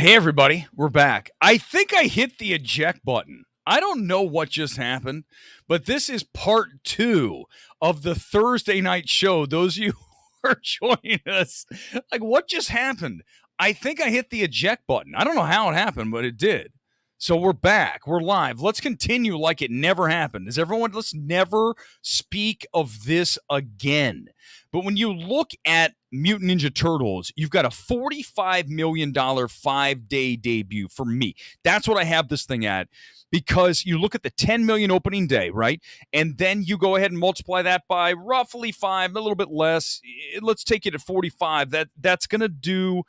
Hey, everybody, we're back. I think I hit the eject button. I don't know what just happened, but this is part two of the Thursday night show. Those of you who are joining us, like, what just happened? I think I hit the eject button. I don't know how it happened, but it did. So we're back. We're live. Let's continue like it never happened. Let's never speak of this again. But when you look at Mutant Ninja Turtles, you've got a $45 million 5-day debut for me. That's what I have this thing at, because you look at the 10 million opening day, right? And then you go ahead and multiply that by roughly 5, a little bit less. Let's take it at 45. That's going to do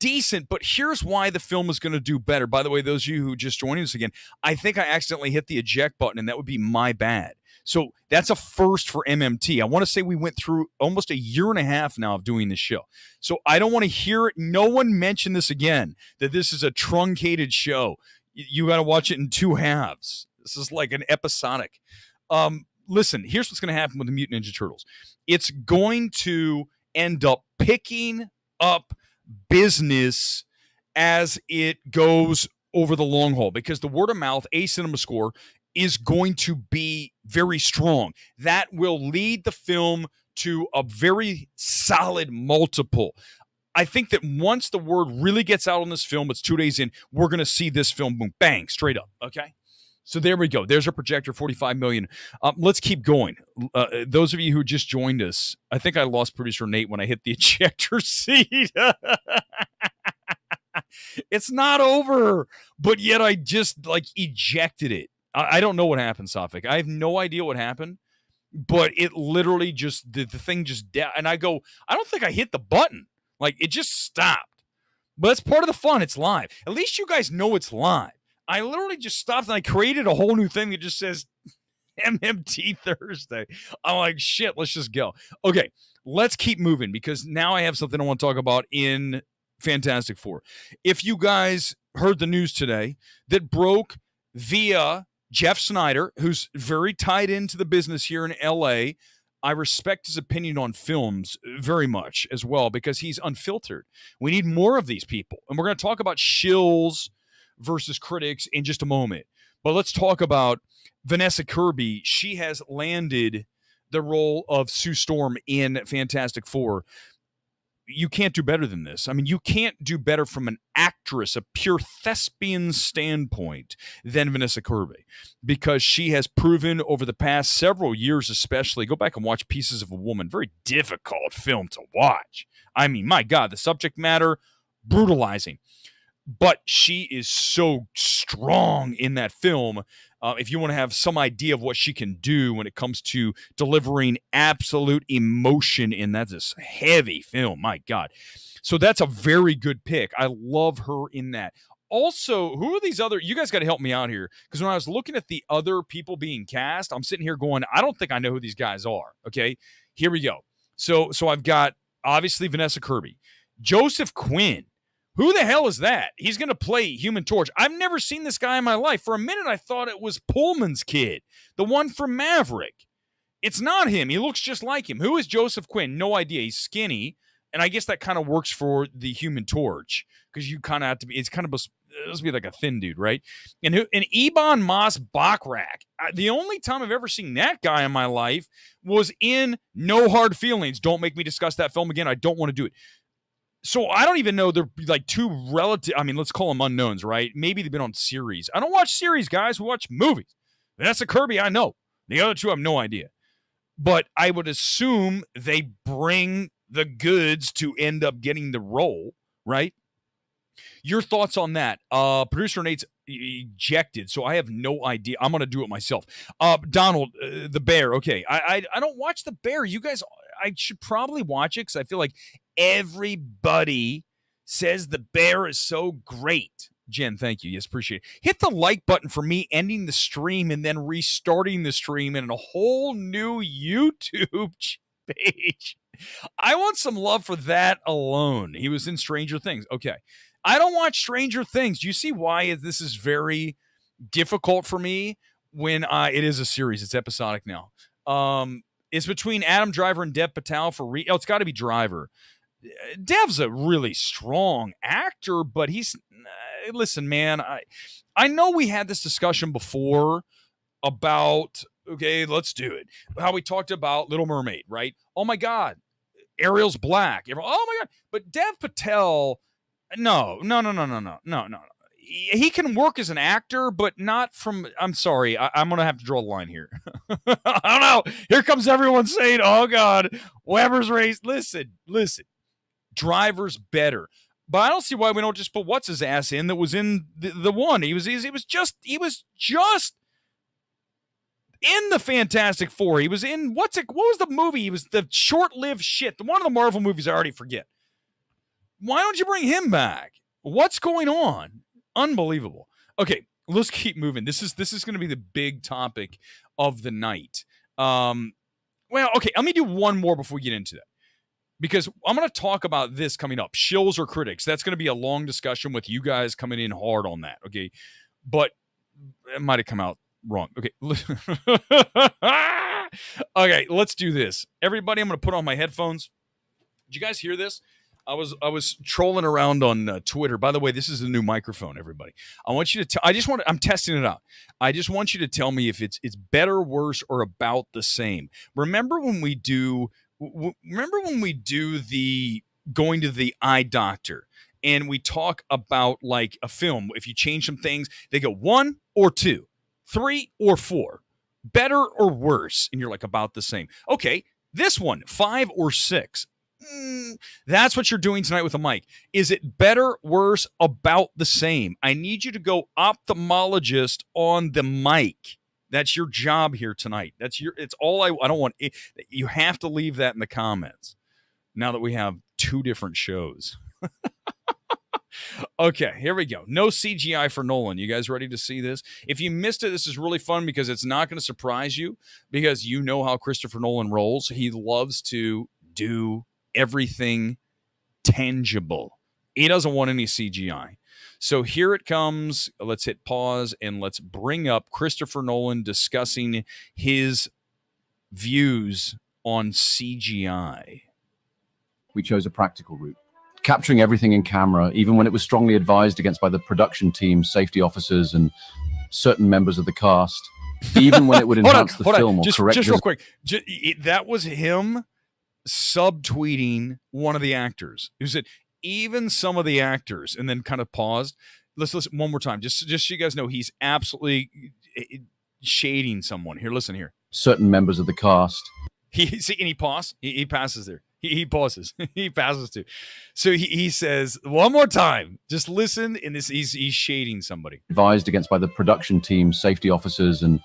decent, but here's why the film is going to do better. By the way, those of you who just joined us again, I think I accidentally hit the eject button, and that would be my bad. So that's a first for MMT. I want to say we went through almost a year and a half now of doing this show. So I don't want to hear it. No one mention this again, that this is a truncated show. You got to watch it in two halves. This is like an episodic. Listen, here's what's going to happen with the Mutant Ninja Turtles. It's going to end up picking up business as it goes over the long haul, because the word of mouth, a cinema score, is going to be very strong. That will lead the film to a very solid multiple. I think that once the word really gets out on this film, it's 2 days in, we're going to see this film boom, bang, straight up. Okay. So there we go. There's our projector, 45 million. Let's keep going. Those of you who just joined us, I think I lost producer Nate when I hit the ejector seat. It's not over, but yet I just ejected it. I don't know what happened, Safik. I have no idea what happened, but it literally just, the thing just, and I go, I don't think I hit the button. Like, it just stopped. But it's part of the fun. It's live. At least you guys know it's live. I literally just stopped and I created a whole new thing that just says MMT Thursday. I'm like, shit, let's just go. Okay, let's keep moving, because now I have something I want to talk about in Fantastic Four. If you guys heard the news today that broke via Jeff Snyder, who's very tied into the business here in LA, I respect his opinion on films very much as well, because he's unfiltered. We need more of these people. And we're going to talk about Shills versus critics in just a moment. But let's talk about Vanessa Kirby. She has landed the role of Sue Storm in Fantastic Four. You can't do better than this. I mean, you can't do better from an actress, a pure thespian standpoint, than Vanessa Kirby, because she has proven over the past several years, especially, go back and watch Pieces of a Woman, very difficult film to watch. I mean, my God, the subject matter, brutalizing. But she is so strong in that film. If you want to have some idea of what she can do when it comes to delivering absolute emotion in this heavy film, my God. So that's a very good pick. I love her in that. Also, who are these other? You guys got to help me out here, because when I was looking at the other people being cast, I'm sitting here going, I don't think I know who these guys are. Okay, here we go. So I've got obviously Vanessa Kirby, Joseph Quinn. Who the hell is that? He's going to play Human Torch. I've never seen this guy in my life. For a minute, I thought it was Pullman's kid, the one from Maverick. It's not him. He looks just like him. Who is Joseph Quinn? No idea. He's skinny, and I guess that kind of works for the Human Torch, because you kind of have to be. It's kind of supposed to be like a thin dude, right? And Ebon Moss-Bachrach. The only time I've ever seen that guy in my life was in No Hard Feelings. Don't make me discuss that film again. I don't want to do it. So I don't even know. They're like two relative. I mean, let's call them unknowns, right? Maybe they've been on series. I don't watch series, guys. We watch movies. Vanessa Kirby, I know. The other two, I have no idea. But I would assume they bring the goods to end up getting the role, right? Your thoughts on that? Producer Nate's ejected, so I have no idea. I'm going to do it myself. Donald, the Bear. Okay, I don't watch the Bear. You guys, I should probably watch it, because I feel like everybody says the Bear is so great. Jen, thank you. Yes, appreciate it. Hit the like button for me ending the stream and then restarting the stream in a whole new YouTube page. I want some love for that alone. He was in Stranger Things. Okay. I don't watch Stranger Things. Do you see why this is very difficult for me when it is a series? It's episodic now. It's between Adam Driver and Dev Patel for it's got to be Driver. Dev's a really strong actor, but he's listen, man, I know we had this discussion before about, okay, let's do it. How we talked about Little Mermaid, right? Oh my God, Ariel's black. Oh my God. But Dev Patel, no. He can work as an actor, but not from, I'm sorry, I'm going to have to draw a line here. I don't know. Here comes everyone saying, oh God, Weber's race. Listen. Driver's better. But I don't see why we don't just put what's his ass in that was in the one. He was just in the Fantastic Four. He was in what was the movie? He was the short-lived shit. One of the Marvel movies I already forget. Why don't you bring him back? What's going on? Unbelievable. Okay, let's keep moving. This is going to be the big topic of the night. Well, okay, let me do one more before we get into that. Because I'm going to talk about this coming up. Shills or critics. That's going to be a long discussion with you guys coming in hard on that. Okay. But it might have come out wrong. Okay. Okay. Let's do this. Everybody, I'm going to put on my headphones. Did you guys hear this? I was trolling around on Twitter. By the way, this is a new microphone, everybody. I want you to I'm testing it out. I just want you to tell me if it's better, worse, or about the same. Remember when we do the going to the eye doctor and we talk about like a film, if you change some things, they go 1 or 2, 3 or 4, better or worse, and you're like about the same. Okay, this one, 5 or 6. That's what you're doing tonight with the mic. Is it better, worse, about the same? I need you to go ophthalmologist on the mic. That's your job here tonight. It's all I don't want. You have to leave that in the comments now that we have 2 different shows. Okay, here we go. No CGI for Nolan. You guys ready to see this? If you missed it, this is really fun because it's not going to surprise you because you know how Christopher Nolan rolls. He loves to do everything tangible. He doesn't want any CGI. So here it comes. Let's hit pause and let's bring up Christopher Nolan discussing his views on CGI. We chose a practical route, capturing everything in camera, even when it was strongly advised against by the production team, safety officers, and certain members of the cast, even when it would enhance the film or correct. Just real quick, that was him subtweeting one of the actors who said, even some of the actors, and then kind of paused. Let's listen one more time. Just so you guys know, he's absolutely shading someone. Here, listen here. Certain members of the cast. He paused. He passes there. He pauses. He passes too. So he says one more time. Just listen. And he's shading somebody. Advised against by the production team, safety officers, and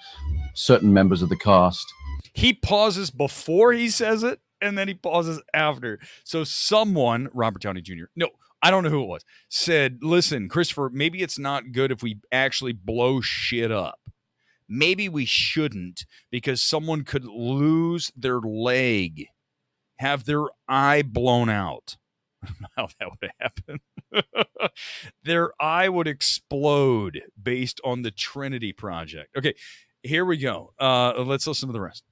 certain members of the cast. He pauses before he says it. And then he pauses after. So someone, Robert Downey Jr., no, I don't know who it was, said, listen, Christopher, maybe it's not good if we actually blow shit up. Maybe we shouldn't because someone could lose their leg, have their eye blown out. I don't know how that would happen. Their eye would explode based on the Trinity Project. Okay, here we go. Let's listen to the rest.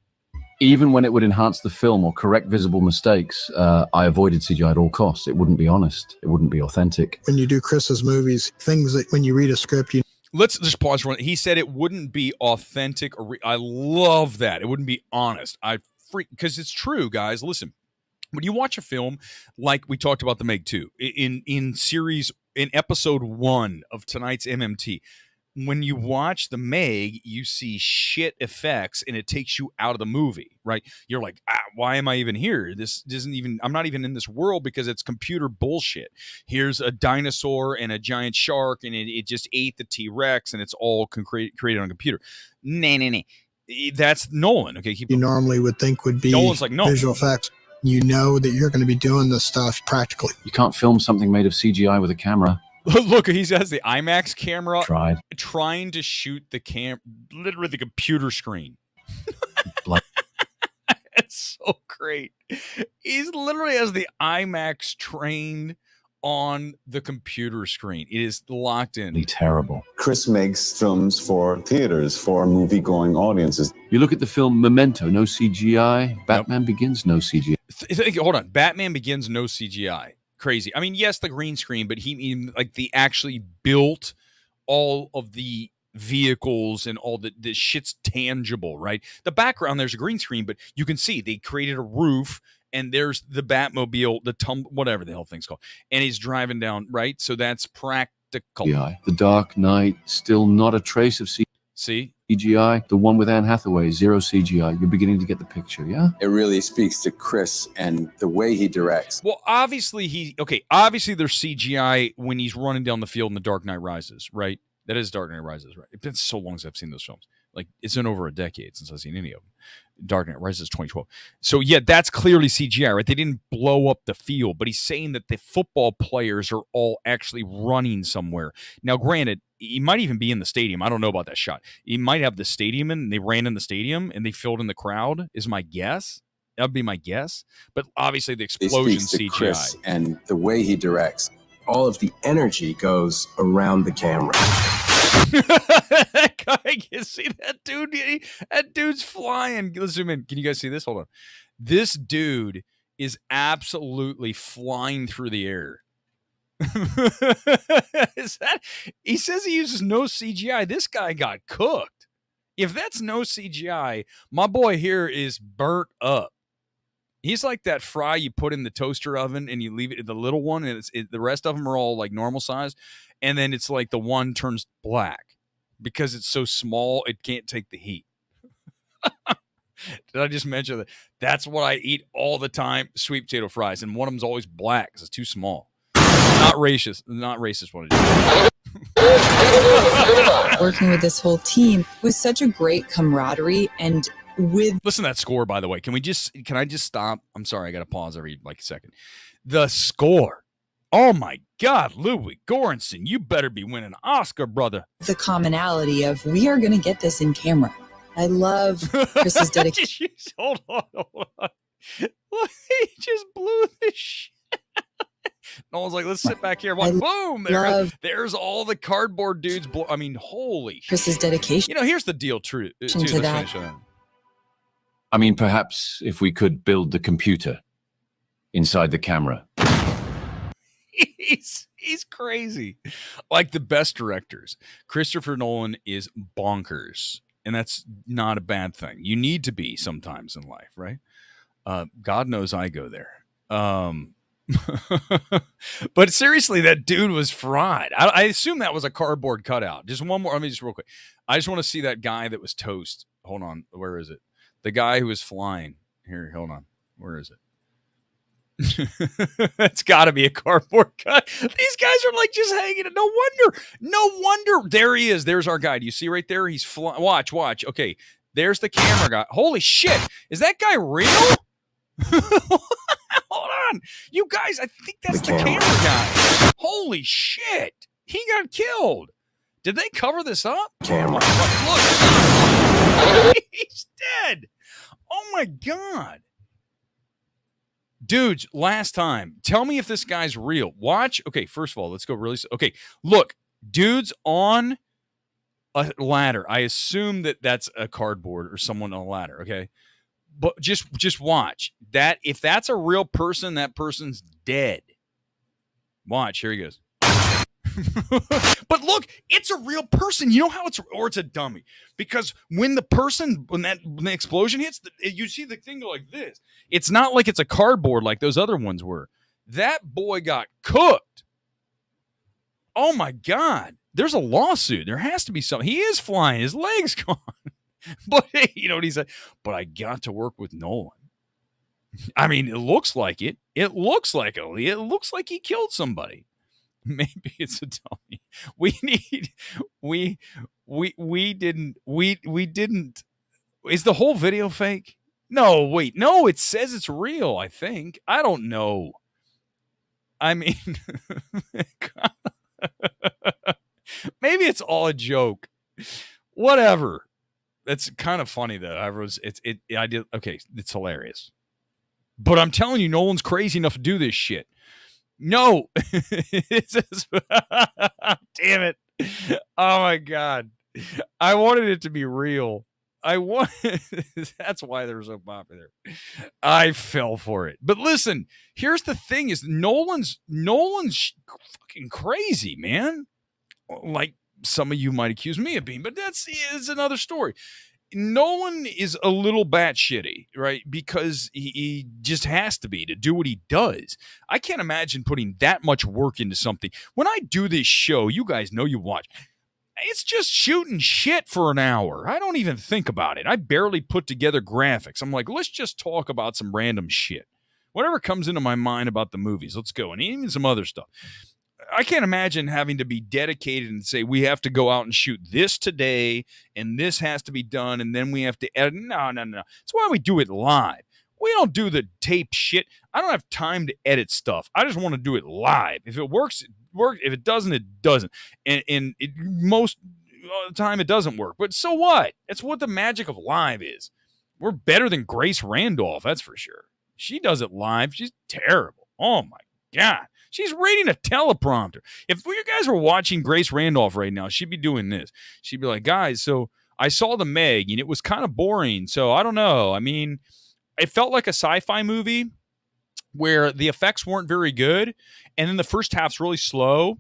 Even when it would enhance the film or correct visible mistakes, I avoided CGI at all costs. It wouldn't be honest. It wouldn't be authentic. When you do Chris's movies, things that when you read a script, let's just pause for a minute. He said it wouldn't be authentic. I love that. It wouldn't be honest. Because it's true, guys. Listen, when you watch a film like we talked about the Meg 2 in episode 1 of tonight's MMT, when you watch the Meg, you see shit effects and it takes you out of the movie, right? You're like, why am I even here? This isn't even, I'm not even in this world because it's computer bullshit. Here's a dinosaur and a giant shark and it just ate the T-Rex and it's all created on a computer. Nah. That's Nolan. Okay. You normally would think would be Nolan's like, no. Visual effects. You know that you're going to be doing this stuff practically. You can't film something made of CGI with a camera. Look, he has the IMAX camera trying to shoot literally the computer screen. It's so great. He's literally has the IMAX trained on the computer screen. It is locked in. Terrible. Chris makes films for theaters, for movie-going audiences. You look at the film Memento, no CGI. Batman Begins, no CGI. Hold on. Batman Begins, no CGI. crazy. I mean, yes, the green screen, but like they actually built all of the vehicles and all the shit's tangible, right? The background, there's a green screen, but you can see they created a roof and there's the Batmobile, whatever the hell thing's called, and he's driving down, right? So that's practical. Yeah, The Dark Knight, still not a trace of See? CGI. The one with Anne Hathaway, zero CGI. You're beginning to get the picture, yeah? It really speaks to Chris and the way he directs. Well, obviously obviously there's CGI when he's running down the field in The Dark Knight Rises, right? That is Dark Knight Rises, right? It's been so long since I've seen those films. Like, it's been over a decade since I've seen any of them. Dark Knight Rises 2012. So, yeah, that's clearly CGI, right? They didn't blow up the field, but he's saying that the football players are all actually running somewhere. Now, granted, he might even be in the stadium. I don't know about that shot. He might have the stadium and they ran in the stadium and they filled in the crowd, is my guess. That would be my guess. But obviously the explosion Speaks to CGI. Chris and the way he directs. All of the energy goes around the camera. That guy, you see that dude? That dude's flying. Let's zoom in. Can you guys see this? Hold on. This dude is absolutely flying through the air. He says he uses no CGI. This guy got cooked. If that's no CGI, my boy here is burnt up. He's like that fry you put in the toaster oven and you leave it, the little one, and the rest of them are all like normal size. And then it's like the one turns black because it's so small, it can't take the heat. Did I just mention that? That's what I eat all the time, sweet potato fries. And one of them's always black because it's too small. Not racist what I do. Working with this whole team was such a great camaraderie and listen to that score, by the way. Can I just stop? I'm sorry, I got to pause every like a second. The score. Oh my God, Ludwig Göransson, you better be winning an Oscar, brother. The commonality of we are going to get this in camera. I love Chris's dedication. Hold on. He just blew this shit. Nolan's like, let's sit back here. Like, boom! There's all the cardboard dudes. I mean, holy Chris's dedication. Here's the deal. True. To that. I mean, perhaps if we could build the computer inside the camera. He's crazy. Like the best directors. Christopher Nolan is bonkers. And that's not a bad thing. You need to be sometimes in life, right? God knows I go there. But seriously, that dude was fried. I assume that was a cardboard cutout. Just one more. I mean, just real quick. I just want to see that guy that was toast. Hold on. Where is it? The guy who was flying. Here, hold on. Where is it? It's got to be a cardboard cut. These guys are like just hanging. No wonder. There he is. There's our guy. Do you see right there? He's flying. Watch. Okay. There's the camera guy. Holy shit. Is that guy real? Hold on. You guys, I think that's the camera guy. Holy shit. He got killed. Did they cover this up? Camera. Look. He's dead. Oh my God. Dudes, last time, tell me if this guy's real. Watch. Okay, first of all, let's go really. Okay, look, dudes on a ladder. I assume that that's a cardboard or someone on a ladder. Okay, but just watch that. If that's a real person, that person's dead. Watch. Here he goes. But look, it's a real person. You know how it's a dummy, because when the explosion hits, you see the thing go like this. It's not like it's a cardboard like those other ones were. That boy got cooked. Oh my God. There's a lawsuit. There has to be something. He is flying. His leg's gone. But you know what he said? But I got to work with Nolan. I mean, it looks like it. It looks like he killed somebody. Maybe it's a dummy. We didn't. Is the whole video fake? No, wait. No, it says it's real, I think. I don't know. I mean, maybe it's all a joke. Whatever. That's kind of funny though. It's hilarious. But I'm telling you, Nolan's crazy enough to do this shit. No. Damn it. Oh my God. I wanted it to be real. I want. That's why they're so popular. I fell for it. But listen, here's the thing: is Nolan's fucking crazy, man. Like some of you might accuse me of being, but is another story. Nolan is a little batshitty, right? Because he just has to be to do what he does. I can't imagine putting that much work into something. When I do this show, you guys know, you watch. It's just shooting shit for an hour. I don't even think about it. I barely put together graphics. I'm like, let's just talk about some random shit. Whatever comes into my mind about the movies, let's go. And even some other stuff. I can't imagine having to be dedicated and say, we have to go out and shoot this today, and this has to be done, and then we have to edit. No. That's why we do it live. We don't do the tape shit. I don't have time to edit stuff. I just want to do it live. If it works, it works. If it doesn't, it doesn't. And most of the time, it doesn't work. But so what? That's what the magic of live is. We're better than Grace Randolph, that's for sure. She does it live. She's terrible. Oh, my God. She's reading a teleprompter. If you guys were watching Grace Randolph right now, she'd be doing this. She'd be like, guys, so I saw the Meg, and it was kind of boring. So I don't know. I mean, it felt like a sci-fi movie where the effects weren't very good. And then the first half's really slow.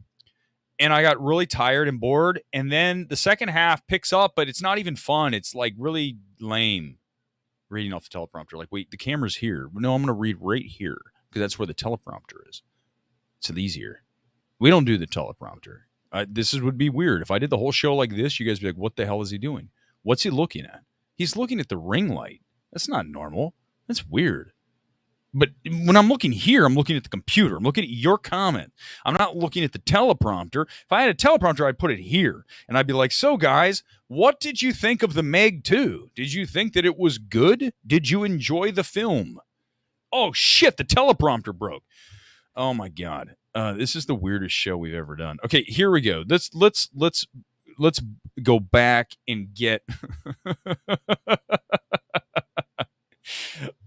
And I got really tired and bored. And then the second half picks up, but it's not even fun. It's like really lame reading off the teleprompter. Like, wait, the camera's here. No, I'm going to read right here because that's where the teleprompter is. It's easier. We don't do the teleprompter. Would be weird. If I did the whole show like this, you guys would be like, what the hell is he doing? What's he looking at? He's looking at the ring light. That's not normal. That's weird. But when I'm looking here, I'm looking at the computer. I'm looking at your comment. I'm not looking at the teleprompter. If I had a teleprompter, I'd put it here. And I'd be like, so guys, what did you think of the Meg 2? Did you think that it was good? Did you enjoy the film? Oh, shit, the teleprompter broke. Oh my God, this is the weirdest show we've ever done. Okay, here we go. Let's go back and get.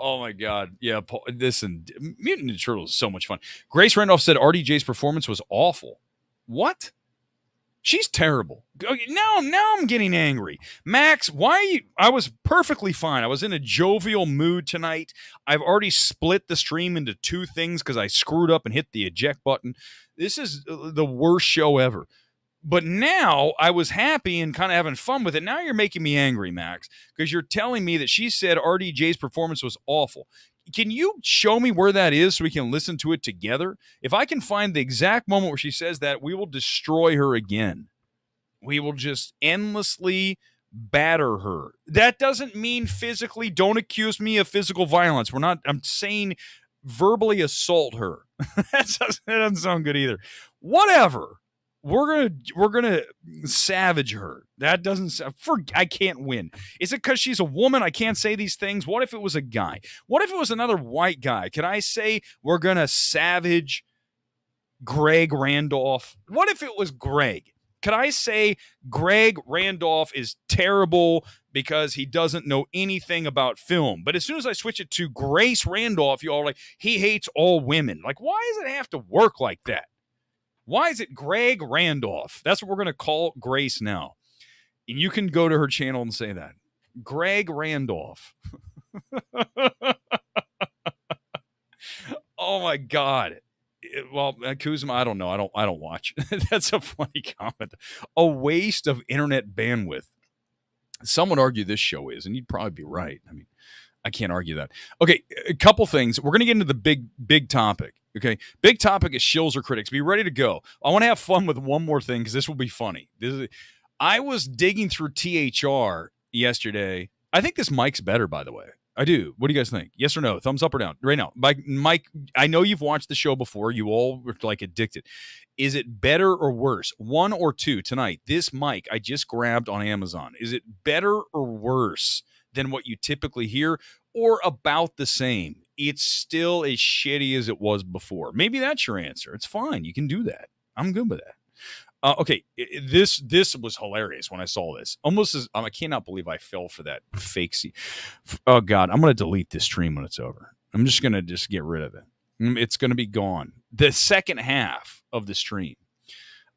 Oh my God, yeah. Listen, Mutant Ninja Turtles is so much fun. Grace Randolph said RDJ's performance was awful. What? She's terrible. Now I'm getting angry. Max, why are you? I was perfectly fine. I was in a jovial mood tonight. I've already split the stream into two things because I screwed up and hit the eject button. This is the worst show ever. But now I was happy and kind of having fun with it. Now you're making me angry, Max, because you're telling me that she said RDJ's performance was awful. Can you show me where that is so we can listen to it together? If I can find the exact moment where she says that, we will destroy her again. We will just endlessly batter her. That doesn't mean physically. Don't accuse me of physical violence. I'm saying verbally assault her. that doesn't sound good either. Whatever. We're gonna savage her. That doesn't. I can't win. Is it because she's a woman? I can't say these things. What if it was a guy? What if it was another white guy? Can I say we're gonna savage Greg Randolph? What if it was Greg? Could I say Greg Randolph is terrible because he doesn't know anything about film? But as soon as I switch it to Grace Randolph, you all like, he hates all women. Like, why does it have to work like that? Why is it Greg Randolph? That's what we're going to call Grace now. And you can go to her channel and say that. Greg Randolph. Oh my God. Well, Kuzma, I don't know. I don't watch. That's a funny comment. A waste of internet bandwidth. Some would argue this show is, and you'd probably be right. I mean, I can't argue that. Okay, a couple things. We're going to get into the big topic. Okay, big topic is Shills or critics. Be ready to go. I want to have fun with one more thing because this will be funny. I was digging through THR yesterday. I think this mic's better, by the way. I do. What do you guys think? Yes or no? Thumbs up or down? Right now. Mike, I know you've watched the show before. You all were like addicted. Is it better or worse? 1 or 2 tonight? This mic I just grabbed on Amazon. Is it better or worse than what you typically hear, or about the same? It's still as shitty as it was before. Maybe that's your answer. It's fine. You can do that. I'm good with that. Okay, this was hilarious when I saw this. Almost as I cannot believe I fell for that fake. Oh God, I'm gonna delete this stream when it's over. I'm just gonna get rid of it. It's gonna be gone. The second half of the stream.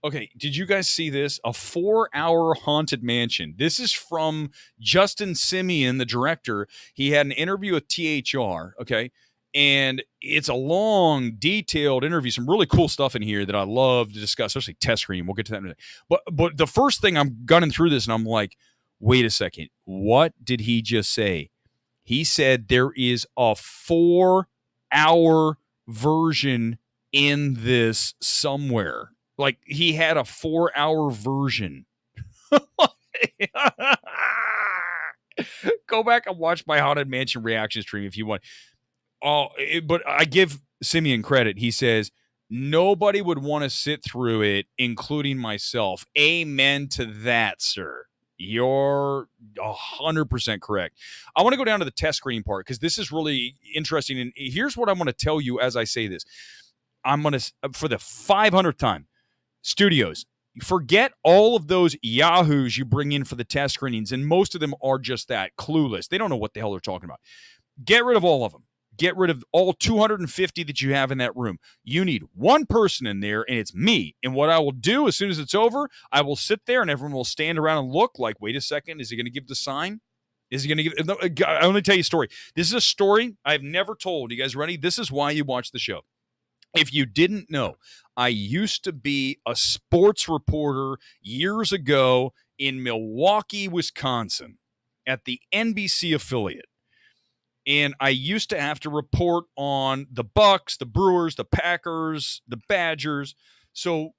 Okay, did you guys see this? A 4-hour haunted mansion. This is from Justin Simeon, the director. He had an interview with THR, okay? And it's a long, detailed interview. Some really cool stuff in here that I love to discuss, especially test screening. We'll get to that in a minute. But the first thing, I'm gunning through this, and I'm like, wait a second. What did he just say? He said there is a 4-hour version in this somewhere. Like, he had a 4-hour version. Go back and watch my Haunted Mansion reaction stream if you want. But I give Simeon credit. He says, nobody would want to sit through it, including myself. Amen to that, sir. You're 100% correct. I want to go down to the test screening part because this is really interesting. And here's what I want to tell you as I say this. I'm going to, for the 500th time, studios, forget all of those yahoos you bring in for the test screenings, and most of them are just that, clueless. They don't know what the hell they're talking about. Get rid of all of them. Get rid of all 250 that you have in that room. You need one person in there, and it's me. And what I will do as soon as it's over, I will sit there, and everyone will stand around and look like, wait a second, is he going to give the sign? Is he going to give? I want to tell you a story. This is a story I've never told. You guys ready? This is why you watch the show. If you didn't know, I used to be a sports reporter years ago in Milwaukee, Wisconsin, at the NBC affiliate. And I used to have to report on the Bucks, the Brewers, the Packers, the Badgers. So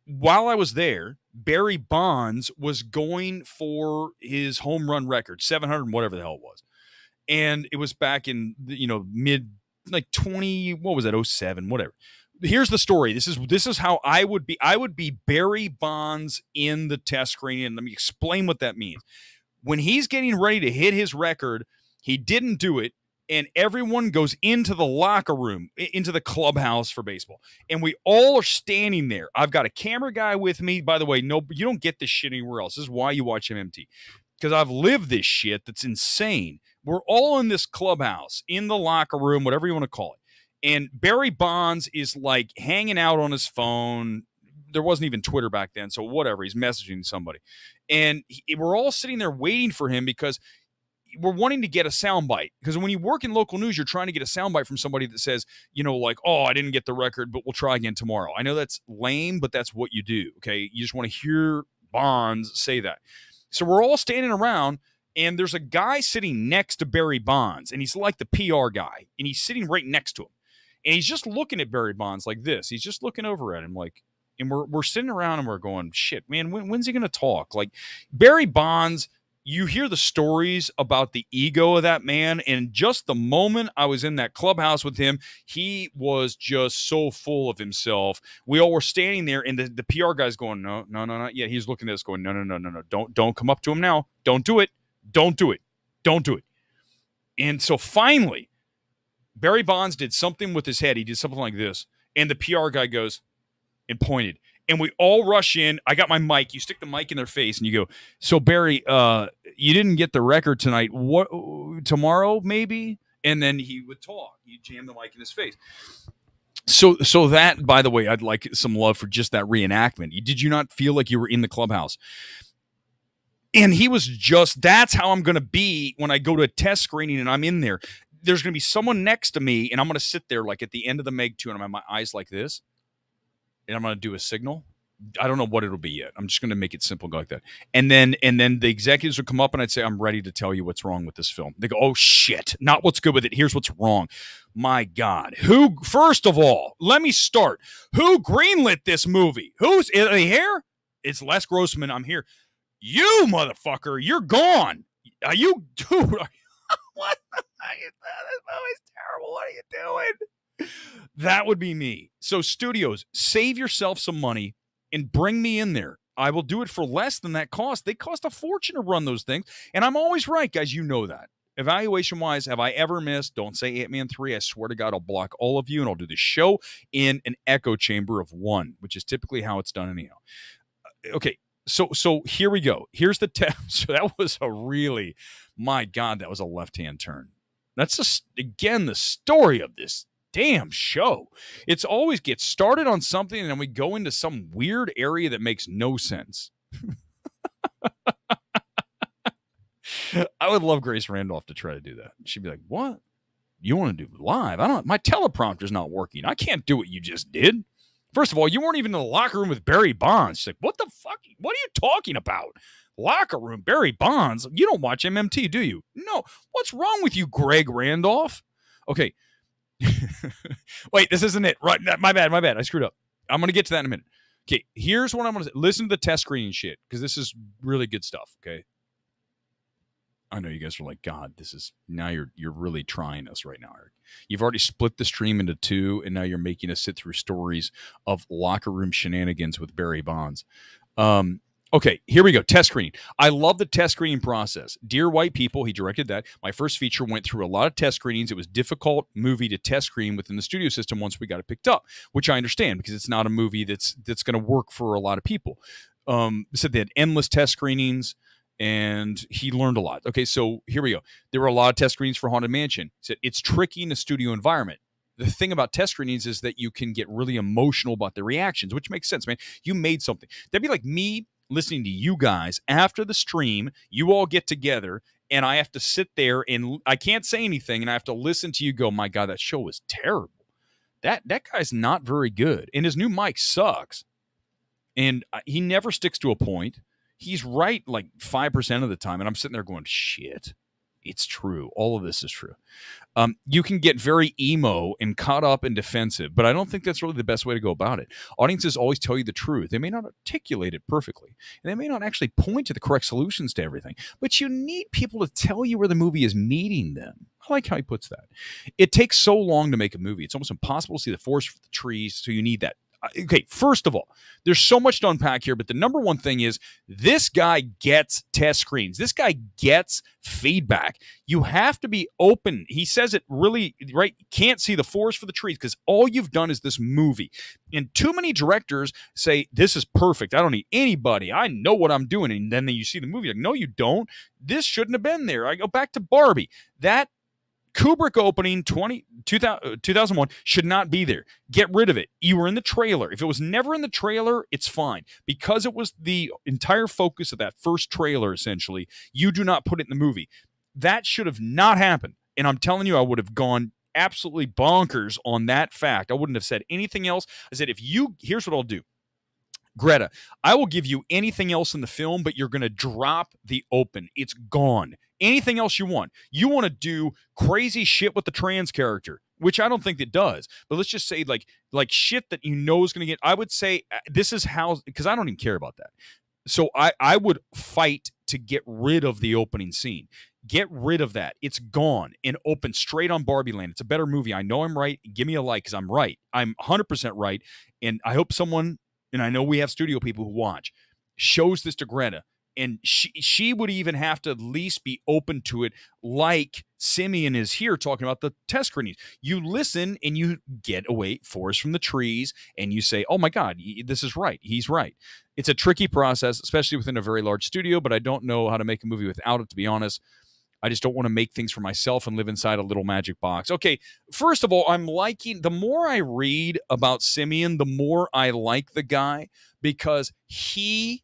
while I was there, Barry Bonds was going for his home run record, 700, whatever the hell it was. And it was back in, mid, like 20, what was that, 07, whatever. Here's the story. This is how I would be. I would be Barry Bonds in the test screening. And let me explain what that means. When he's getting ready to hit his record, he didn't do it, and everyone goes into the locker room, into the clubhouse for baseball, and we all are standing there. I've got a camera guy with me. By the way, no, you don't get this shit anywhere else. This is why you watch MMT, because I've lived this shit that's insane. We're all in this clubhouse, in the locker room, whatever you want to call it, and Barry Bonds is like hanging out on his phone. There wasn't even Twitter back then, so whatever. He's messaging somebody, and we're all sitting there waiting for him because we're wanting to get a soundbite, because when you work in local news, you're trying to get a soundbite from somebody that says, like, oh, I didn't get the record, but we'll try again tomorrow. I know that's lame, but that's what you do. Okay. You just want to hear Bonds say that. So we're all standing around, and there's a guy sitting next to Barry Bonds, and he's like the PR guy, and he's sitting right next to him, and he's just looking at Barry Bonds like this. He's just looking over at him like, and we're sitting around and we're going, shit, man, when's he going to talk? Like, Barry Bonds, you hear the stories about the ego of that man, and just the moment I was in that clubhouse with him, he was just so full of himself. We all were standing there, and the PR guy's going, no, not yet. He's looking at us going, no, don't come up to him now. Don't do it. And so finally, Barry Bonds did something with his head. He did something like this, and the PR guy goes and pointed. And we all rush in. I got my mic. You stick the mic in their face and you go, so Barry, you didn't get the record tonight. What, tomorrow maybe? And then he would talk. You jam the mic in his face. So that, by the way, I'd like some love for just that reenactment. Did you not feel like you were in the clubhouse? And he was just, that's how I'm going to be when I go to a test screening and I'm in there. There's going to be someone next to me, and I'm going to sit there like at the end of the MEG 2, and I'm have my eyes like this. And I'm going to do a signal. I don't know what it'll be yet. I'm just going to make it simple, go like that. And then the executives would come up, and I'd say, I'm ready to tell you what's wrong with this film. They go, oh, shit. Not what's good with it. Here's what's wrong. My God. First of all, let me start. Who greenlit this movie? Who's here? It's Les Grossman. I'm here. You, motherfucker, you're gone. Are you, dude? What? This movie's terrible. What are you doing? That would be me. So studios, save yourself some money and bring me in there. I will do it for less than that cost. They cost a fortune to run those things. And I'm always right, guys. You know that. Evaluation-wise, have I ever missed? Don't say Ant-Man 3. I swear to God, I'll block all of you, and I'll do the show in an echo chamber of 1, which is typically how it's done anyhow. Okay, so here we go. Here's the test. So that was my God, that was a left-hand turn. That's just, again, the story of this damn show. It's always get started on something and then we go into some weird area that makes no sense. I would love Grace Randolph to try to do that. She'd be like, what? You want to do live? My teleprompter's not working. I can't do what you just did. First of all, you weren't even in the locker room with Barry Bonds. She's like, what the fuck? What are you talking about? Locker room, Barry Bonds? You don't watch MMT, do you? No. What's wrong with you, Greg Randolph? Okay. Wait, this isn't it. Right. My bad. I screwed up. I'm going to get to that in a minute. Okay, here's what I'm going to say. Listen to the test screening shit, because this is really good stuff, okay? I know you guys are like, God, this is, now you're really trying us right now, Eric. You've already split the stream into two, and now you're making us sit through stories of locker room shenanigans with Barry Bonds. Okay, here we go. Test screening. I love the test screening process. Dear White People, he directed that. My first feature went through a lot of test screenings. It was a difficult movie to test screen within the studio system once we got it picked up, which I understand because it's not a movie that's going to work for a lot of people. Said they had endless test screenings, and he learned a lot. Okay, so here we go. There were a lot of test screenings for Haunted Mansion. He said it's tricky in a studio environment. The thing about test screenings is that you can get really emotional about the reactions, which makes sense, man. You made something. That'd be like me listening to you guys after the stream. You all get together, and I have to sit there, and I can't say anything, and I have to listen to you go, my God, that show was terrible. That guy's not very good, and his new mic sucks, and he never sticks to a point. He's right like 5% of the time, and I'm sitting there going, shit, it's true. All of this is true. You can get very emo and caught up and defensive, but I don't think that's really the best way to go about it. Audiences always tell you the truth. They may not articulate it perfectly, and they may not actually point to the correct solutions to everything, but you need people to tell you where the movie is meeting them. I like how he puts that. It takes so long to make a movie. It's almost impossible to see the forest for the trees, so you need that. Okay, first of all, there's so much to unpack here, but the number one thing is this guy gets test screens. This guy gets feedback. You have to be open. He says it really, right? You can't see the forest for the trees because all you've done is this movie. And too many directors say, this is perfect. I don't need anybody. I know what I'm doing. And then you see the movie, like, no, you don't. This shouldn't have been there. I go back to Barbie. That Kubrick opening 2001 should not be there. Get rid of it. You were in the trailer. If it was never in the trailer, it's fine. Because it was the entire focus of that first trailer, essentially, you do not put it in the movie. That should have not happened. And I'm telling you, I would have gone absolutely bonkers on that fact. I wouldn't have said anything else. I said, here's what I'll do. Greta, I will give you anything else in the film, but you're going to drop the open. It's gone. Anything else you want. You want to do crazy shit with the trans character, which I don't think it does. But let's just say like shit that you know is going to get. I would say this is how, because I don't even care about that. So I would fight to get rid of the opening scene. Get rid of that. It's gone and open straight on Barbie Land. It's a better movie. I know I'm right. Give me a like because I'm right. I'm 100% right. And I hope someone, and I know we have studio people who watch, shows this to Greta. And she would even have to at least be open to it, like Simeon is here talking about the test screenings. You listen and you get away forest from the trees and you say, oh my God, this is right. He's right. It's a tricky process, especially within a very large studio, but I don't know how to make a movie without it, to be honest. I just don't want to make things for myself and live inside a little magic box. Okay, first of all, I'm liking, the more I read about Simeon, the more I like the guy because he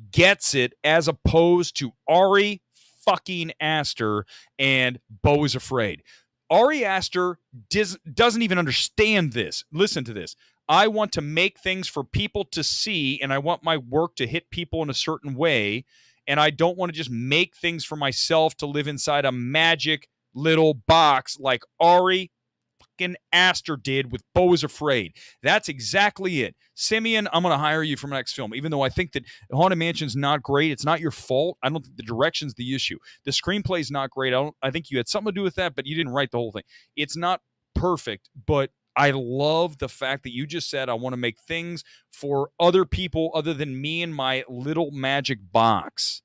gets it as opposed to Ari fucking Aster and Beau is Afraid. Ari Aster doesn't even understand this. Listen to this. I want to make things for people to see, and I want my work to hit people in a certain way, and I don't want to just make things for myself to live inside a magic little box like Ari fucking Aster did with Beau is Afraid. That's exactly it. Simeon, I'm going to hire you for my next film, even though I think that Haunted Mansion's not great. It's not your fault. I don't think the direction's the issue. The screenplay's not great. I think you had something to do with that, but you didn't write the whole thing. It's not perfect, but I love the fact that you just said, I want to make things for other people other than me and my little magic box.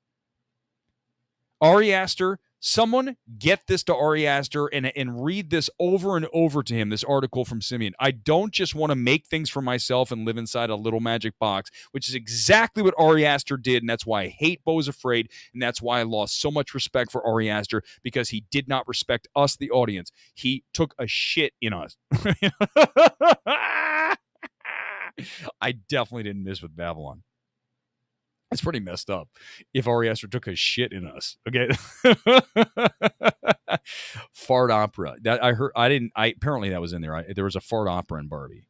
Ari Aster, Someone get this to Ari Aster and read this over and over to him, this article from Simeon. I don't just want to make things for myself and live inside a little magic box, which is exactly what Ari Aster did, and that's why I hate Beau's Afraid, and that's why I lost so much respect for Ari Aster, because he did not respect us, the audience. He took a shit in us. I definitely didn't miss with Babylon. It's pretty messed up if Ari Aster took a shit in us. Okay. Fart opera. That I heard. Apparently that was in there. There was a fart opera in Barbie.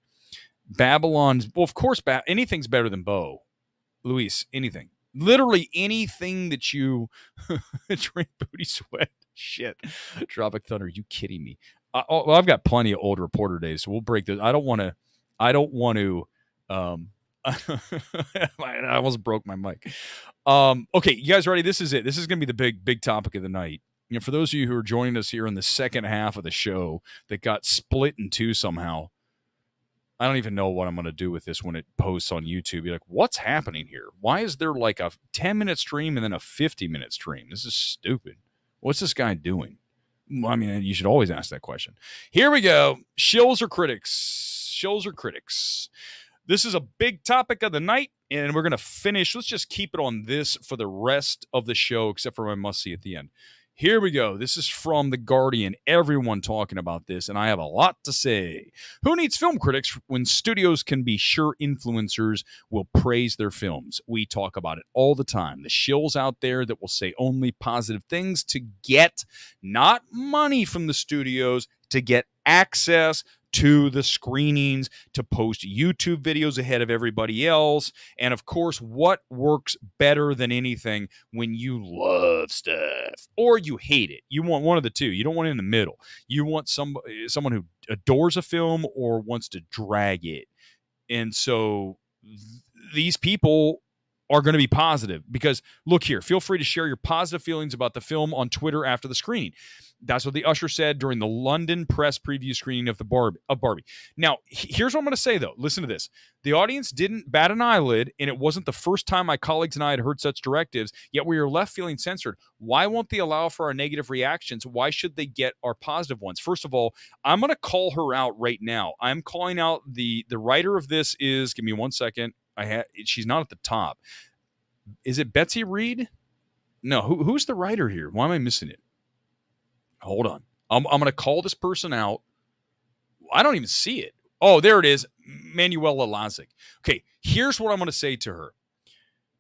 Babylon's. Well, of course, anything's better than Beau. Luis, anything. Literally anything that you drink booty sweat. Shit. Tropic Thunder. You kidding me? Well, I've got plenty of old reporter days, so we'll break this. I don't want to. I almost broke my mic. Okay, you guys ready? This is it. This is going to be the big topic of the night. You know, for those of you who are joining us here in the second half of the show that got split in two somehow, I don't even know what I'm going to do with this when it posts on YouTube. You're like, what's happening here? Why is there like a 10-minute stream and then a 50-minute stream? This is stupid. What's this guy doing? I mean, you should always ask that question. Here we go. Shills or critics? Shills or critics? This is a big topic of the night, and we're going to finish. Let's just keep it on this for the rest of the show, except for my must-see at the end. Here we go. This is from The Guardian. Everyone talking about this, and I have a lot to say. Who needs film critics when studios can be sure influencers will praise their films? We talk about it all the time. The shills out there that will say only positive things to get not money from the studios, to get access to the screenings, to post YouTube videos ahead of everybody else. And of course, what works better than anything when you love stuff or you hate it? You want one of the two. You don't want it in the middle. You want someone who adores a film or wants to drag it. And so these people are going to be positive, because look here, feel free to share your positive feelings about the film on Twitter after the screening. That's what the usher said during the London press preview screening of Barbie. Now, here's what I'm going to say, though. Listen to this. The audience didn't bat an eyelid, and it wasn't the first time my colleagues and I had heard such directives, yet we are left feeling censored. Why won't they allow for our negative reactions? Why should they get our positive ones? First of all, I'm going to call her out right now. I'm calling out the writer of this is, give me 1 second. She's not at the top. Is it Betsy Reed? No, who's the writer here? Why am I missing it? Hold on. I'm going to call this person out. I don't even see it. Oh, there it is. Manuela Lazic. Okay, here's what I'm going to say to her.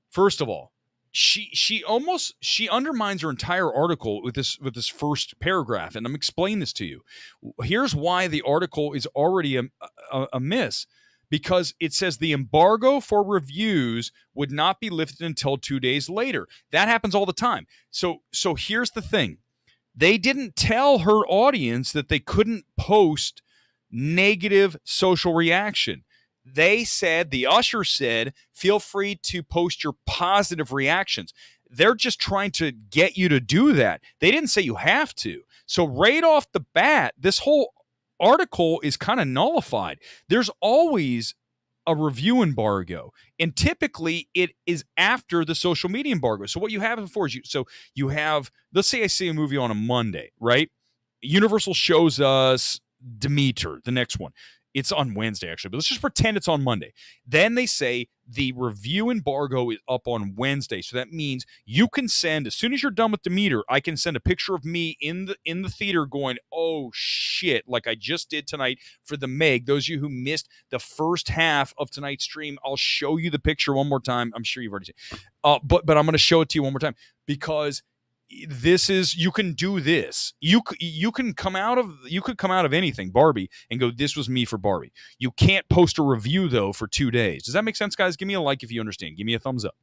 First of all, she undermines her entire article with this first paragraph, and I'm explaining this to you. Here's why the article is already a miss. Because it says the embargo for reviews would not be lifted until 2 days later. That happens all the time. So here's the thing. They didn't tell her audience that they couldn't post negative social reaction. They said, the usher said, feel free to post your positive reactions. They're just trying to get you to do that. They didn't say you have to. So right off the bat, this whole article is kind of nullified. There's always a review embargo, and typically it is after the social media embargo. So what you have before is you have, let's say I see a movie on a Monday, right? Universal shows us Demeter, the next one. It's on Wednesday, actually, but let's just pretend it's on Monday. Then they say the review embargo is up on Wednesday. So that means you can send, as soon as you're done with Demeter, I can send a picture of me in the theater going, oh shit, like I just did tonight for the MEG. Those of you who missed the first half of tonight's stream, I'll show you the picture one more time. I'm sure you've already seen it. But I'm going to show it to you one more time, because this is, you can do this. You could come out of anything, Barbie, and go, this was me for Barbie. You can't post a review though for 2 days. Does that make sense, guys? Give me a like if you understand. Give me a thumbs up.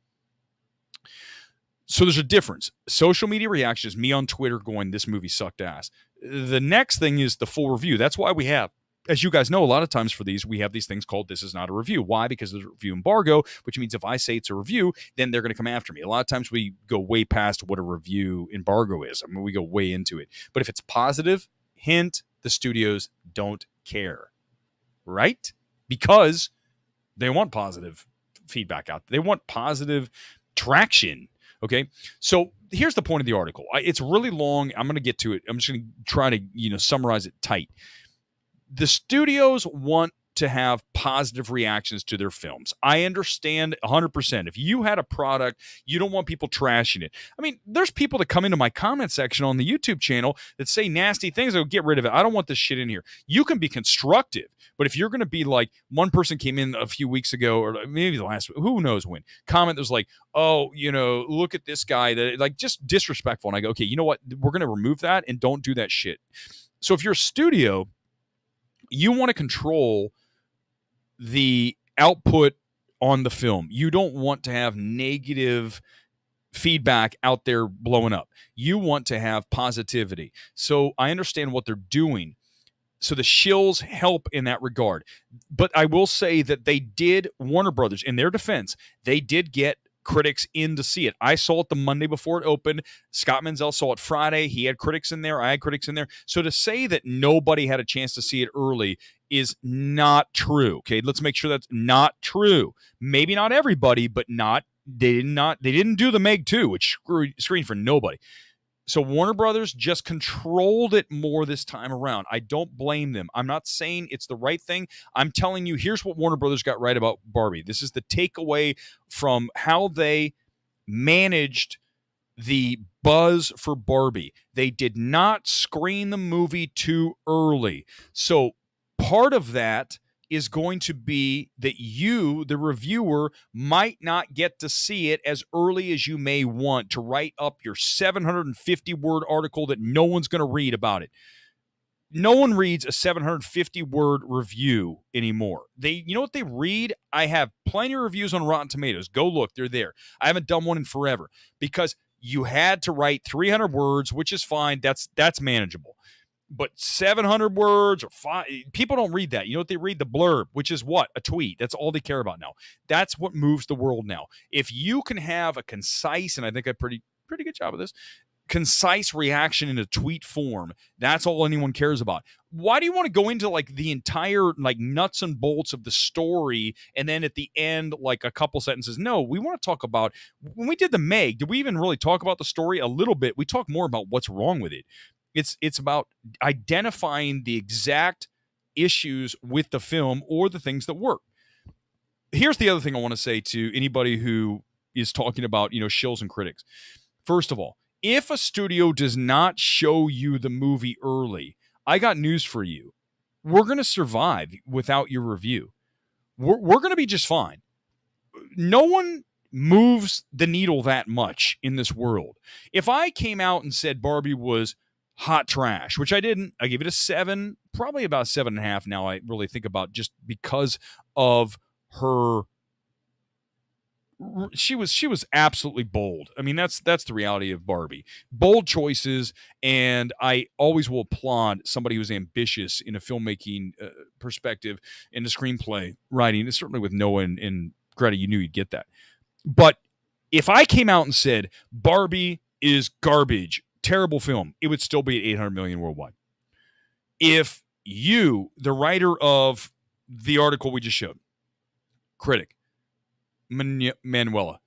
So there's a difference. Social media reaction is me on Twitter going, this movie sucked ass. The next thing is the full review. That's why we have, as you guys know, a lot of times for these, we have these things called This Is Not a Review. Why? Because there's a review embargo, which means if I say it's a review, then they're going to come after me. A lot of times we go way past what a review embargo is. I mean, we go way into it. But if it's positive, hint, the studios don't care, right? Because they want positive feedback out. They want positive traction. Okay. So here's the point of the article. It's really long. I'm going to get to it. I'm just going to try to, summarize it tight. The studios want to have positive reactions to their films. I understand 100%. If you had a product, you don't want people trashing it. I mean, there's people that come into my comment section on the YouTube channel that say nasty things. I go, get rid of it. I don't want this shit in here. You can be constructive, but if you're going to be like, one person came in a few weeks ago, or maybe the last, who knows when, comment that was like, oh, look at this guy, that like just disrespectful. And I go, okay, you know what? We're going to remove that and don't do that shit. So if you're a studio, you want to control the output on the film. You don't want to have negative feedback out there blowing up. You want to have positivity. So I understand what they're doing. So the Shills help in that regard. But I will say that they did, Warner Brothers, in their defense, they did get critics in to see it. I saw it the Monday before it opened. Scott Menzel saw it Friday. He had critics in there. I had critics in there. So to say that nobody had a chance to see it early is not true. Okay, let's make sure that's not true. Maybe not everybody, but they didn't do the MEG 2, which screened for nobody. So Warner Brothers just controlled it more this time around. I don't blame them. I'm not saying it's the right thing. I'm telling you, here's what Warner Brothers got right about Barbie. This is the takeaway from how they managed the buzz for Barbie. They did not screen the movie too early. So part of that is going to be that you, the reviewer, might not get to see it as early as you may want to write up your 750-word article that no one's going to read about it. No one reads a 750-word review anymore. You know what they read? I have plenty of reviews on Rotten Tomatoes. Go look. They're there. I haven't done one in forever because you had to write 300 words, which is fine. That's manageable. But 700 words or people don't read that. You know what they read? The blurb, which is what? A tweet. That's all they care about now. That's what moves the world now. If you can have a concise, and I think I pretty good job of this, concise reaction in a tweet form, that's all anyone cares about. Why do you want to go into like the entire like nuts and bolts of the story and then at the end like a couple sentences? No, we want to talk about, when we did the MEG, did we even really talk about the story? A little bit. We talked more about what's wrong with it. It's about identifying the exact issues with the film or the things that work. Here's the other thing I want to say to anybody who is talking about, shills and critics. First of all, if a studio does not show you the movie early, I got news for you. We're going to survive without your review. We're going to be just fine. No one moves the needle that much in this world. If I came out and said Barbie was hot trash, which I didn't. I gave it a 7, probably about 7.5 now. I really think about, just because of her. She was absolutely bold. I mean, that's the reality of Barbie. Bold choices, and I always will applaud somebody who's ambitious in a filmmaking perspective, in the screenplay writing. And certainly with Noah and Greta, you knew you'd get that. But if I came out and said Barbie is garbage, terrible film, it would still be at 800 million worldwide. If you, the writer of the article we just showed, critic, Manuela,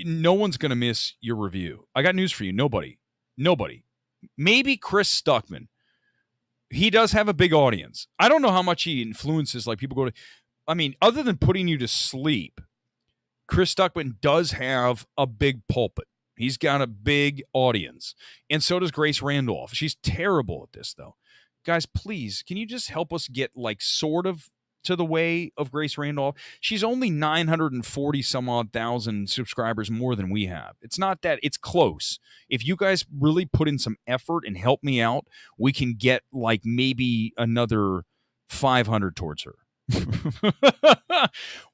no one's going to miss your review. I got news for you. Nobody. Maybe Chris Stuckman. He does have a big audience. I don't know how much he influences, like people go to, I mean, other than putting you to sleep, Chris Stuckman does have a big pulpit. He's got a big audience. And so does Grace Randolph. She's terrible at this, though. Guys, please, can you just help us get, like, sort of to the way of Grace Randolph? She's only 940 some odd thousand subscribers more than we have. It's not that. It's close. If you guys really put in some effort and help me out, we can get, like, maybe another 500 towards her.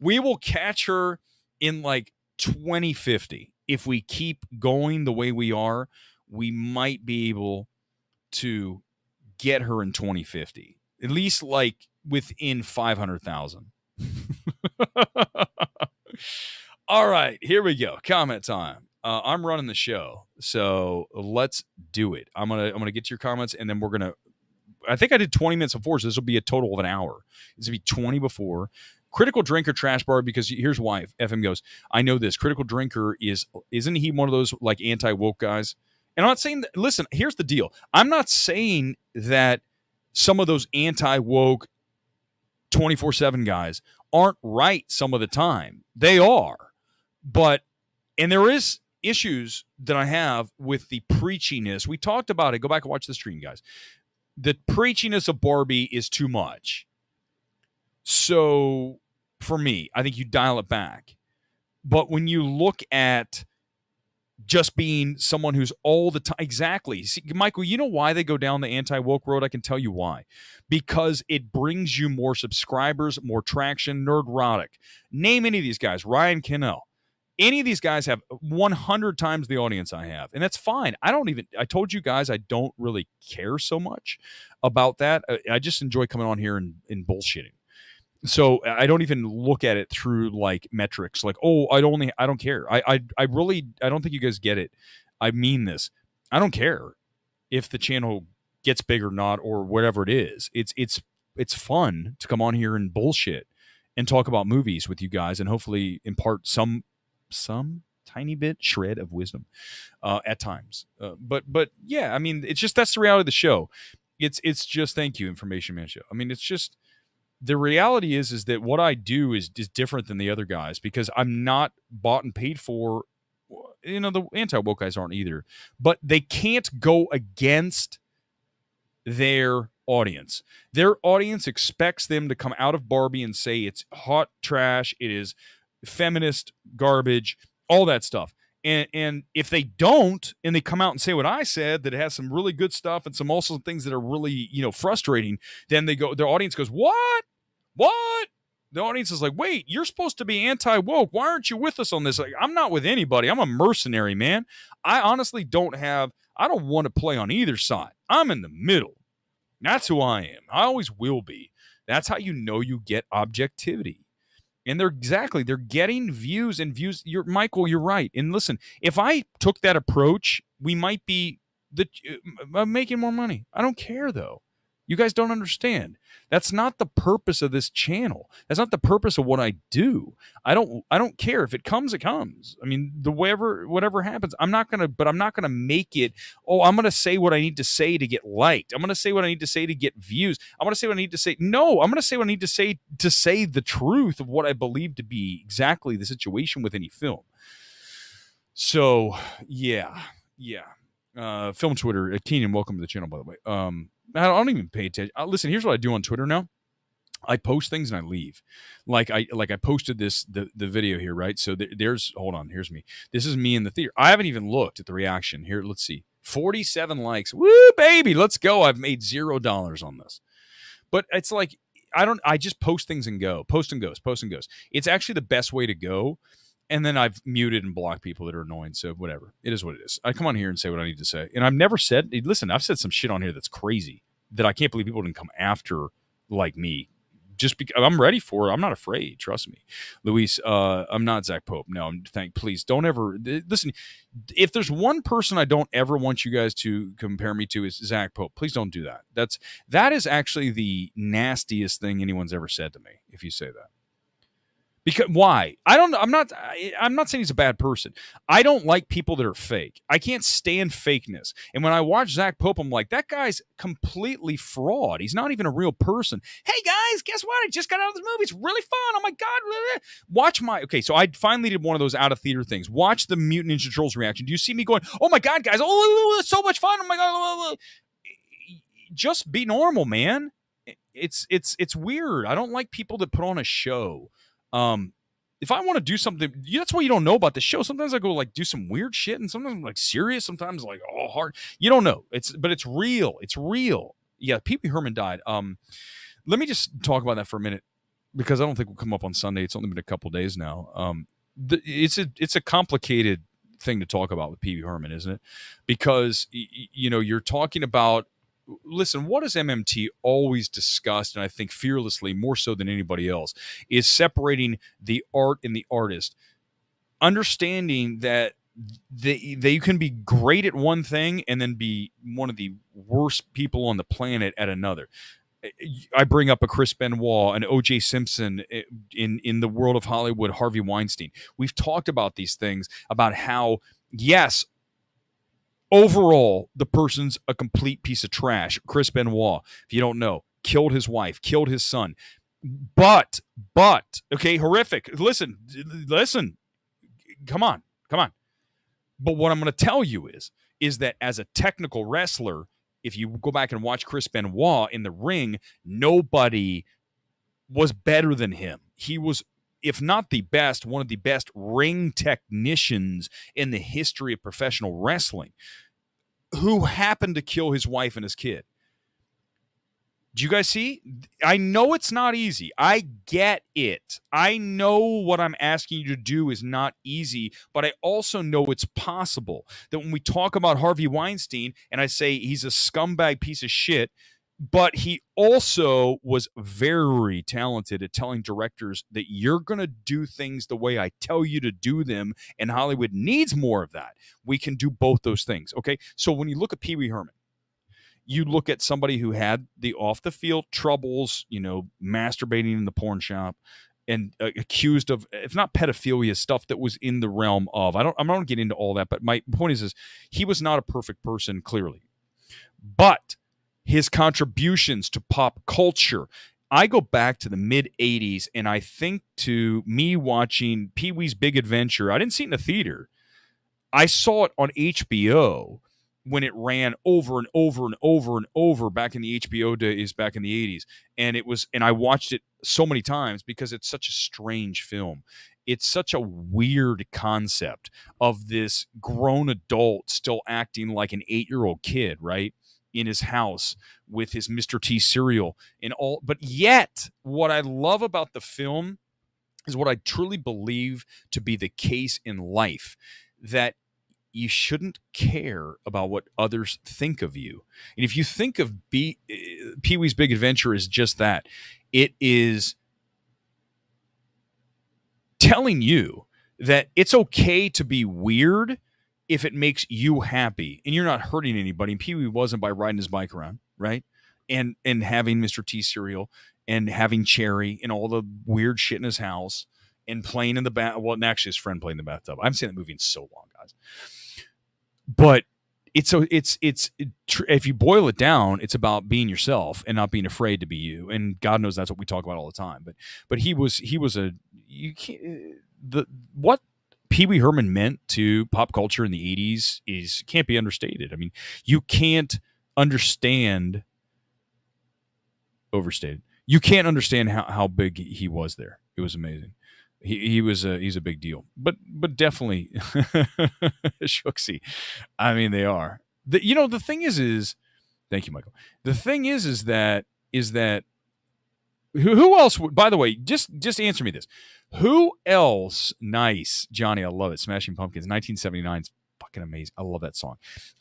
We will catch her in, like, 2050. If we keep going the way we are, we might be able to get her in 2050. At least like within 500,000. All right, here we go. Comment time. I'm running the show, so let's do it. I'm gonna get to your comments, and then we're gonna. I think I did 20 minutes before, so this will be a total of an hour. This will be 20 before. Critical Drinker trash bar because here's why. FM goes, I know this. Critical Drinker isn't he one of those like anti-woke guys? And I'm not saying that, listen, here's the deal. I'm not saying that some of those anti-woke 24/7 guys aren't right some of the time. They are. And there is issues that I have with the preachiness. We talked about it. Go back and watch the stream, guys. The preachiness of Barbie is too much. So for me, I think you dial it back. But when you look at just being someone who's all the time, exactly. See, Michael, you know why they go down the anti-woke road? I can tell you why. Because it brings you more subscribers, more traction, Nerdrotic. Name any of these guys, Ryan Kennell. Any of these guys have 100 times the audience I have. And that's fine. I told you guys I don't really care so much about that. I just enjoy coming on here and bullshitting. So I don't even look at it through like metrics like, oh, I don't care. I don't think you guys get it. I mean this. I don't care if the channel gets big or not or whatever it is. It's fun to come on here and bullshit and talk about movies with you guys and hopefully impart some tiny bit shred of wisdom at times. But yeah, I mean, it's just that's the reality of the show. It's just thank you, Information Man Show. I mean, it's just the reality is that what I do is different than the other guys because I'm not bought and paid for. You know, the anti-woke guys aren't either, but they can't go against their audience. Their audience expects them to come out of Barbie and say it's hot trash, it is feminist garbage, all that stuff. And if they don't, and they come out and say what I said, that it has some really good stuff and some also things that are really, frustrating, then their audience goes, what? The audience is like, wait, you're supposed to be anti-woke. Why aren't you with us on this? Like, I'm not with anybody. I'm a mercenary, man. I honestly I don't want to play on either side. I'm in the middle. That's who I am. I always will be. That's how you know you get objectivity. And they're getting views and views. Michael, you're right. And listen, if I took that approach, we might be making more money. I don't care, though. You guys don't understand. That's not the purpose of this channel. That's not the purpose of what I do. I don't care. If it comes, it comes. I mean, whatever happens, I'm not gonna make it, I'm gonna say what I need to say to get liked. I'm gonna say what I need to say to get views. I'm gonna say what I need to say. No, I'm gonna say what I need to say the truth of what I believe to be exactly the situation with any film. So yeah. Film Twitter, Keenan, welcome to the channel, by the way. I don't even pay attention. Listen, here's what I do on Twitter now. I post things and I leave. Like I posted the video here, right? So hold on, here's me. This is me in the theater. I haven't even looked at the reaction here. Let's see. 47 likes. Woo, baby, let's go. I've made $0 on this. But it's like I just post things and go. Post and goes. It's actually the best way to go. And then I've muted and blocked people that are annoying. So whatever. It is what it is. I come on here and say what I need to say. And I've never said, listen, I've said some shit on here that's crazy that I can't believe people didn't come after like me. Just because I'm ready for it. I'm not afraid. Trust me. Luis, I'm not Zach Pope. No, please don't ever listen. If there's one person I don't ever want you guys to compare me to is Zach Pope. Please don't do that. That is actually the nastiest thing anyone's ever said to me. If you say that. Because why? I'm not saying he's a bad person. I don't like people that are fake. I can't stand fakeness. And when I watch Zach Pope, I'm like, that guy's completely fraud. He's not even a real person. Hey guys, guess what? I just got out of this movie. It's really fun. Oh my God. Okay, so I finally did one of those out of theater things. Watch the Mutant Ninja Turtles reaction. Do you see me going, oh my God, guys, oh, it's so much fun. Oh my God. Just be normal, man. It's weird. I don't like people that put on a show. If I want to do something, that's why you don't know about the show. Sometimes I go like do some weird shit, and sometimes I'm like serious. Sometimes like hard. You don't know. But it's real. It's real. Yeah, Pee Wee Herman died. Let me just talk about that for a minute because I don't think we'll come up on Sunday. It's only been a couple days now. It's a complicated thing to talk about with Pee Wee Herman, isn't it? Because you're talking about. Listen, what has MMT always discussed, and I think fearlessly, more so than anybody else, is separating the art and the artist. Understanding that they can be great at one thing and then be one of the worst people on the planet at another. I bring up a Chris Benoit, an O.J. Simpson in the world of Hollywood, Harvey Weinstein. We've talked about these things, about how, yes, overall, the person's a complete piece of trash. Chris Benoit, if you don't know, killed his wife, killed his son. But, okay, horrific. Listen, come on. But what I'm going to tell you is that as a technical wrestler, if you go back and watch Chris Benoit in the ring, nobody was better than him. He was, if not the best, one of the best ring technicians in the history of professional wrestling, who happened to kill his wife and his kid. Do you guys see? I know it's not easy. I get it. I know what I'm asking you to do is not easy, but I also know it's possible. That when we talk about Harvey Weinstein, and I say he's a scumbag piece of shit, but he also was very talented at telling directors that you're going to do things the way I tell you to do them, and Hollywood needs more of that. We can do both those things, okay? So when you look at Pee Wee Herman, you look at somebody who had the off-the-field troubles, masturbating in the porn shop, and accused of, if not pedophilia, stuff that was in the realm of, I'm not going to get into all that, but my point is he was not a perfect person, clearly. But his contributions to pop culture, I go back to the mid-'80s, and I think to me watching Pee-wee's Big Adventure. I didn't see it in the theater. I saw it on HBO when it ran over and over and over and over back in the HBO days, back in the 80s. And I watched it so many times because it's such a strange film. It's such a weird concept of this grown adult still acting like an 8-year-old kid, right? In his house with his Mr. T cereal and all. But yet, what I love about the film is what I truly believe to be the case in life, that you shouldn't care about what others think of you. And if you think of Pee-wee's Big Adventure as just that, it is telling you that it's okay to be weird if it makes you happy and you're not hurting anybody. And Pee-wee wasn't by riding his bike around, right? And having Mr. T cereal and having Cherry and all the weird shit in his house and playing in the bath. Well, actually his friend playing in the bathtub. I haven't seen that movie in so long, guys. But if you boil it down, it's about being yourself and not being afraid to be you. And God knows that's what we talk about all the time. But what Pee Wee Herman meant to pop culture in the 80s can't be understated. I mean, you can't understand overstated. You can't understand how big he was there. It was amazing. He's a big deal, but definitely Shooksy. I mean, they are. The thing is thank you, Michael. The thing is that who else would, by the way, just answer me this. Who else? Nice, Johnny. I love it. Smashing Pumpkins, 1979 is fucking amazing. I love that song.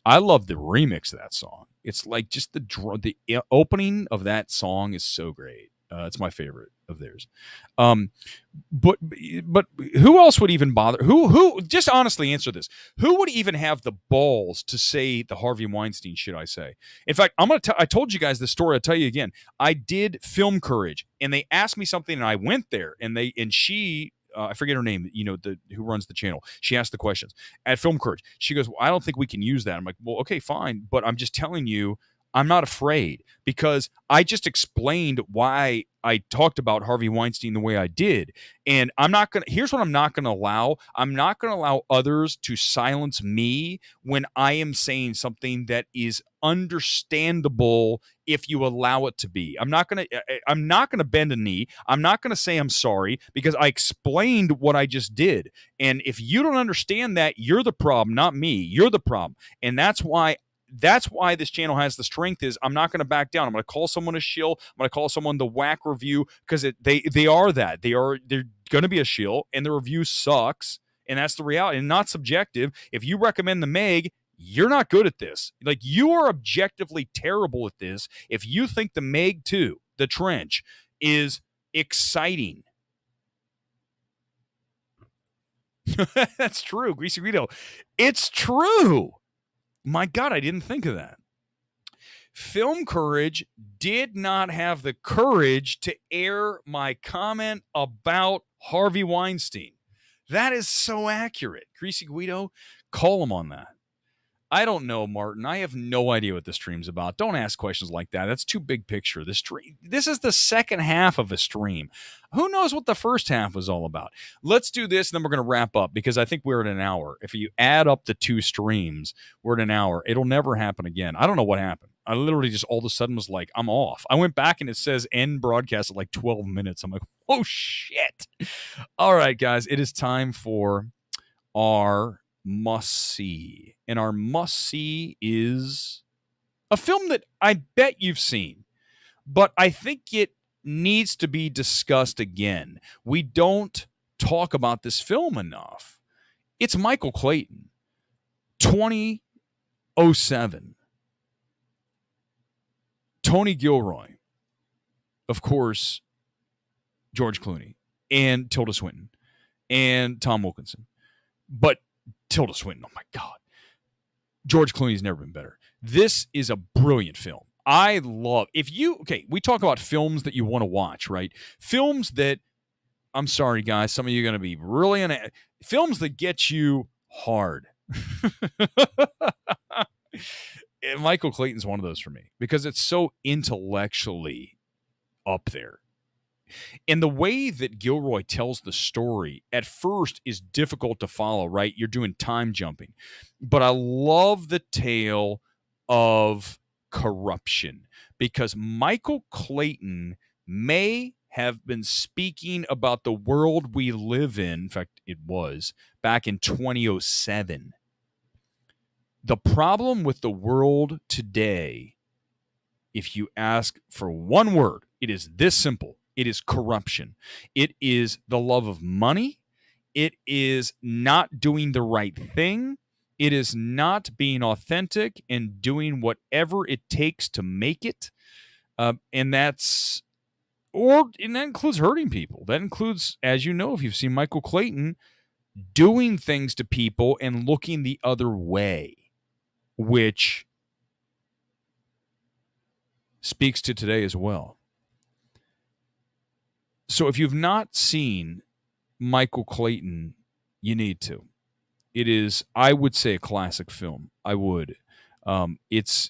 I love the remix of that song. It's like just the opening of that song is so great. It's my favorite of theirs. But who else would even bother? Who just honestly answer this? Who would even have the balls to say the Harvey Weinstein shit I say? In fact, I told you guys this story. I'll tell you again. I did Film Courage, and they asked me something, and I went there, and she. I forget her name, who runs the channel. She asked the questions at Film Courage. She goes, well, I don't think we can use that. I'm like, well, okay, fine. But I'm just telling you, I'm not afraid, because I just explained why I talked about Harvey Weinstein the way I did. And here's what I'm not going to allow. I'm not going to allow others to silence me when I am saying something that is understandable if you allow it to be. I'm not going to bend a knee. I'm not going to say I'm sorry, because I explained what I just did. And if you don't understand that, you're the problem, not me. You're the problem. And that's why this channel has the strength. Is I'm not going to back down. I'm going to call someone a shill. I'm going to call someone the whack review, because they are that. They're going to be a shill, and the review sucks, and that's the reality, and not subjective. If you recommend the MEG, you're not good at this. Like, you are objectively terrible at this if you think the MEG 2, the Trench, is exciting. That's true, Greasy Guido. It's true. My God, I didn't think of that. Film Courage did not have the courage to air my comment about Harvey Weinstein. That is so accurate. Greasy Guido, call him on that. I don't know, Martin. I have no idea what the stream's about. Don't ask questions like that. That's too big picture. This is the second half of a stream. Who knows what the first half was all about? Let's do this, and then we're going to wrap up because I think we're at an hour. If you add up the two streams, we're at an hour. It'll never happen again. I don't know what happened. I literally just all of a sudden was like, I'm off. I went back and it says end broadcast at like 12 minutes. I'm like, oh, shit. All right, guys. It is time for our must-see. And our must-see is a film that I bet you've seen, but I think it needs to be discussed again. We don't talk about this film enough. It's Michael Clayton, 2007. Tony Gilroy, of course, George Clooney, and Tilda Swinton, and Tom Wilkinson. But Tilda Swinton, oh my God. George Clooney's never been better. This is a brilliant film. I love, we talk about films that you want to watch, right? Films that, I'm sorry, guys, some of you are going to be really, films that get you hard. And Michael Clayton's one of those for me because it's so intellectually up there. And the way that Gilroy tells the story at first is difficult to follow, right? You're doing time jumping. But I love the tale of corruption because Michael Clayton may have been speaking about the world we live in fact, it was back in 2007. The problem with the world today, if you ask for one word, it is this simple. It is corruption. It is the love of money. It is not doing the right thing. It is not being authentic and doing whatever it takes to make it. And that includes hurting people. That includes, as you know, if you've seen Michael Clayton, doing things to people and looking the other way, which speaks to today as well. So if you've not seen Michael Clayton, you need to. It is, I would say, a classic film. I would. It's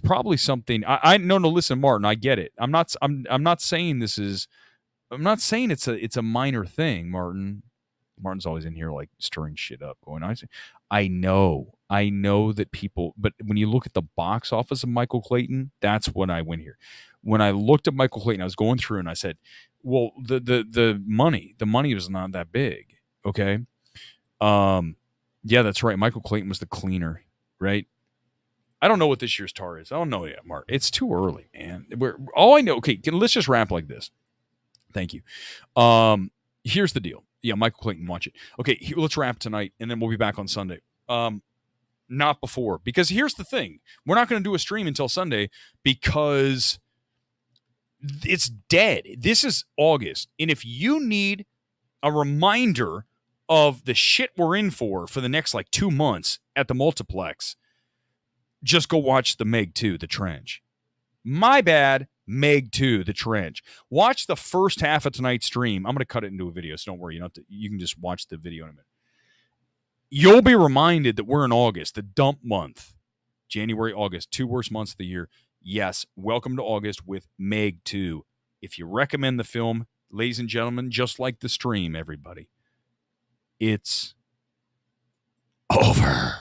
probably something. No. Listen, Martin, I get it. I'm not saying this is. I'm not saying it's a minor thing, Martin. Martin's always in here like stirring shit up, going, I know that people, but when you look at the box office of Michael Clayton, that's when I went here. When I looked at Michael Clayton, I was going through and I said, well, the money was not that big. Okay. Yeah, that's right. Michael Clayton was the cleaner, right? I don't know what this year's tar is. I don't know yet, Mark. It's too early, man. All I know. Okay. Let's just wrap like this. Thank you. Here's the deal. Yeah, Michael Clayton, watch it. Okay, let's wrap tonight, and then we'll be back on Sunday. Not before, because here's the thing. We're not going to do a stream until Sunday because it's dead. This is August, and if you need a reminder of the shit we're in for the next, 2 months at the multiplex, just go watch the MEG 2, The Trench. My bad. MEG 2, The Trench. Watch the first half of tonight's stream. I'm going to cut it into a video, so don't worry. You can just watch the video in a minute. You'll be reminded that we're in August, the dump month. January, August, 2 worst months of the year. Yes, welcome to August with MEG 2. If you recommend the film, ladies and gentlemen, just like the stream, everybody, it's over.